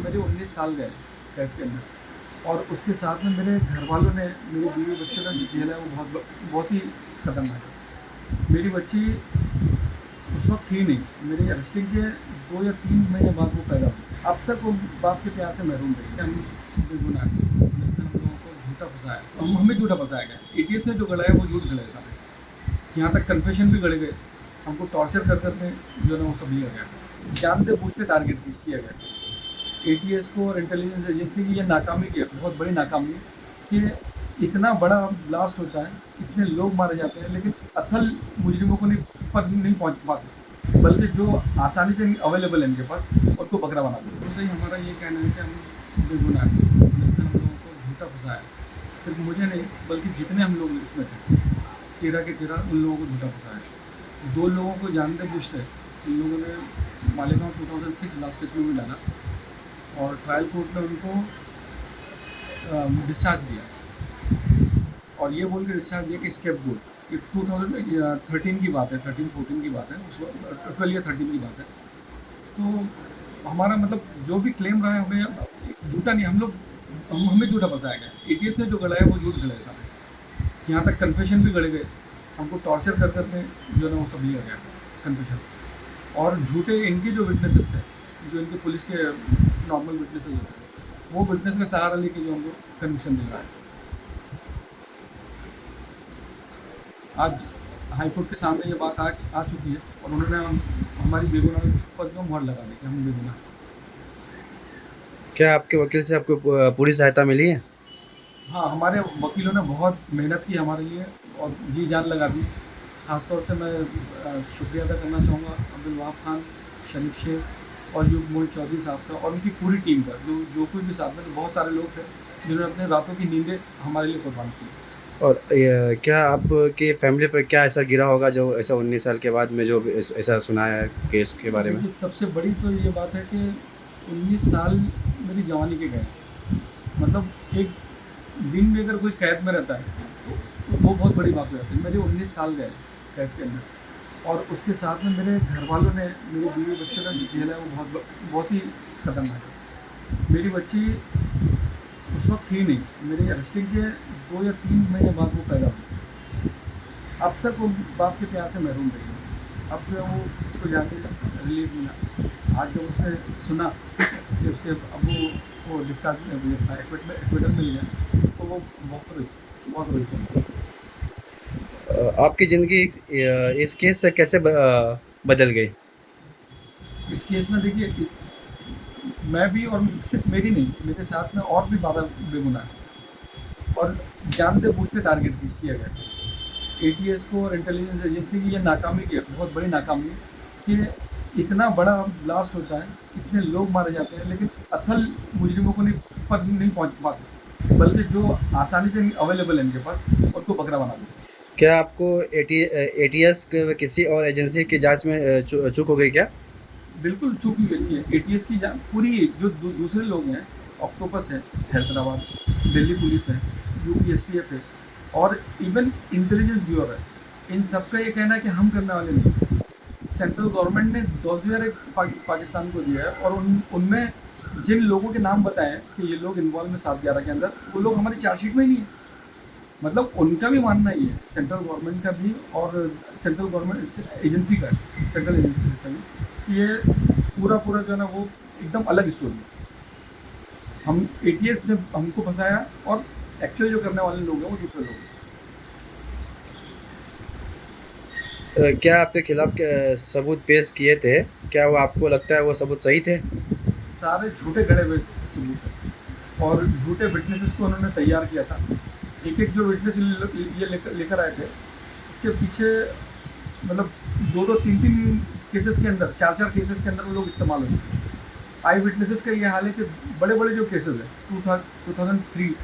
मेरे 19 साल गए कैद के अंदर। और उसके साथ में मेरे घर वालों ने मेरे बीवी बच्चों का झेला है वो बहुत ही खतरनाक है। मेरी बच्ची उस वक्त थी नहीं, मेरी अरेस्टिंग के 2 या 3 महीने बाद वो पैदा हुई। अब तक वो बाप के प्यार से महरूम रही। हम बेगुनाह हैं, पुलिस ने हम लोगों को झूठा फंसाया, हमें झूठा फंसाया गया। एटीएस ने जो गढ़ाया वो झूठ गढ़ाया सारे, यहाँ तक कन्फेशन भी गढ़े गए। हमको टॉर्चर कर करके जो है वो सब लिया गया, जानते बूझते टारगेट किया गया। एटीएस को और इंटेलिजेंस एजेंसी की ये नाकामी की बहुत बड़ी नाकामी कि इतना बड़ा ब्लास्ट होता है, इतने लोग मारे जाते हैं, लेकिन असल मुजरिमों को नहीं पहुंच पाते, बल्कि जो आसानी से अवेलेबल है इनके पास उनको बकरा बना देते। तो सही हमारा ये कहना है कि हम बेगुनाह हैं, पुलिस ने हम लोगों को झूठा फंसाया। सिर्फ मुझे नहीं बल्कि जितने हम लोग इसमें थे 13 के 13 उन लोगों को झूठा फंसाया। 2 लोगों को जानते बूझते इन लोगों ने मालेगांव 2006 लास्ट केस में भी डाला और ट्रायल कोर्ट ने उनको डिस्चार्ज दिया और ये बोल के डिस्चार्ज दिया कि स्केप गोट। ये 2013 की बात है, 13-14 की बात है, उस 12 या 13 की बात है। तो हमारा मतलब जो भी क्लेम रहा है हमें झूठा नहीं, हमें झूठा फंसाया गया। एटीएस ने जो गढ़ाया वो झूठ गढ़ाया सारे, यहाँ तक कन्फेशन भी गढ़े गए। हमको टॉर्चर कर करके जो है वो सब लिया गया कन्फेशन। और झूठे इनके जो विटनेसेस थे, जो इनके पुलिस के नॉर्मल विटनेसेस होते थे, वो विटनेस का सहारा लेके जो हमको कन्विक्शन मिल रहा है। आज हाईकोर्ट के सामने ये बात आ चुकी है और उन्होंने हमारी बेगुनाही पर जो मुहर लगा दी कि हम बेगुनाह। क्या आपके वकील से आपको पूरी सहायता मिली है? हाँ, हमारे वकीलों ने बहुत मेहनत की हमारे लिए और जी जान लगा दी। ख़ासतौर से मैं शुक्रिया अदा करना चाहूँगा अब्दुल वहाब खान, शरीफ शेख और युग मोहित चौधरी साहब का और उनकी पूरी टीम का, जो कोई भी साथ में, तो बहुत सारे लोग थे जिन्होंने अपने रातों की नींदें हमारे लिए कुर्बान की। और क्या आपकी फैमिली पर क्या असर गिरा होगा जो ऐसा 19 साल के बाद में जो ऐसा सुना है केस के बारे में? सबसे बड़ी तो ये बात है कि 19 साल मेरी जवानी के गए। मतलब एक दिन भी अगर कोई कैद में रहता है तो वो बहुत बड़ी बात हो जाती है। मेरे 19 साल गए कैद के अंदर और उसके साथ में मेरे घर वालों ने मेरे बीवी बच्चों का झेला है वो बहुत ही खतरनाक है। मेरी बच्ची उस वक्त थी नहीं, मेरी अरेस्टिंग के 2 या 3 महीने बाद वो पैदा हुई। अब तक वो बाप के प्यार से महरूम रही। अब जो वो उसको जाके रिलीफ मिला, आज जब उसने सुना कि उसके अब वो डिस्चार्ज था, एक्विटल मिल गया, तो वो बहुत रोई सुन। आपकी ज़िंदगी इस केस से कैसे बदल गई? इस केस में देखिए, मैं भी और सिर्फ मेरी नहीं, मेरे साथ में और भी 12 बेगुनाह हैं और जानते बूझते टारगेट किया गया। एटीएस को और इंटेलिजेंस एजेंसी की ये नाकामी की बहुत बड़ी नाकामी कि इतना बड़ा ब्लास्ट होता है, इतने लोग मारे जाते हैं, लेकिन असल मुजरिमों को नहीं पहुंच पाते, बल्कि जो आसानी से अवेलेबल है इनके पास उनको बकरा बना देते। क्या आपको एटीएस किसी और एजेंसी की जांच में चूक हो गई क्या? बिल्कुल चूक ही गई है। एटीएस की पूरी जो दूसरे लोग हैं, ऑक्टोपस है हैदराबाद, दिल्ली पुलिस है, यूपीएसटीएफ है और इवन इंटेलिजेंस ब्यूरो है, इन सब का ये कहना है कि हम करने वाले नहीं। सेंट्रल गवर्नमेंट ने 10,000 पाकिस्तान को दिया है और उनमें जिन लोगों के नाम बताए कि ये लोग इन्वॉल्व में 7/11 के अंदर, वो लोग हमारी चार्जशीट में ही नहीं है। मतलब उनका भी मानना ही है, सेंट्रल गवर्नमेंट का भी और सेंट्रल गवर्नमेंट एजेंसी का, सेंट्रल एजेंसी का भी, ये पूरा जो है ना वो एकदम अलग स्टोरी है। हम एटीएस ने हमको फंसाया और एक्चुअली जो करने वाले लोग हैं वो दूसरे लोग हैं। क्या आपके खिलाफ सबूत पेश किए थे, क्या वो आपको लगता है वो सबूत सही थे? सारे झूठे गढ़े हुए सबूत हैं और झूठे विटनेसेस को उन्होंने तैयार किया था। एक जो विटनेस ये लेकर आए थे, इसके पीछे मतलब 2-2, 3-3 केसेस के अंदर, 4-4 केसेस के अंदर वो लोग इस्तेमाल हो चुके हैं। आई विटनेसेस का ये हाल है कि बड़े जो केसेस हैं, 2003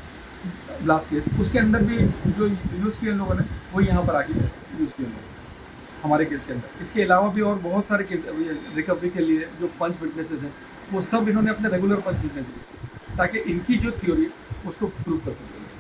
लास्ट केस, उसके अंदर भी जो यूज़ किए लोगों ने वो यहाँ पर आके यूज़ किए हमारे केस के अंदर। इसके अलावा भी और बहुत सारे केस रिकवरी के लिए जो पंच विटनेसेस हैं, वो सब इन्होंने अपने रेगुलर पंच विटनेस यूज़ किए ताकि इनकी जो थ्योरी उसको प्रूव कर सकें।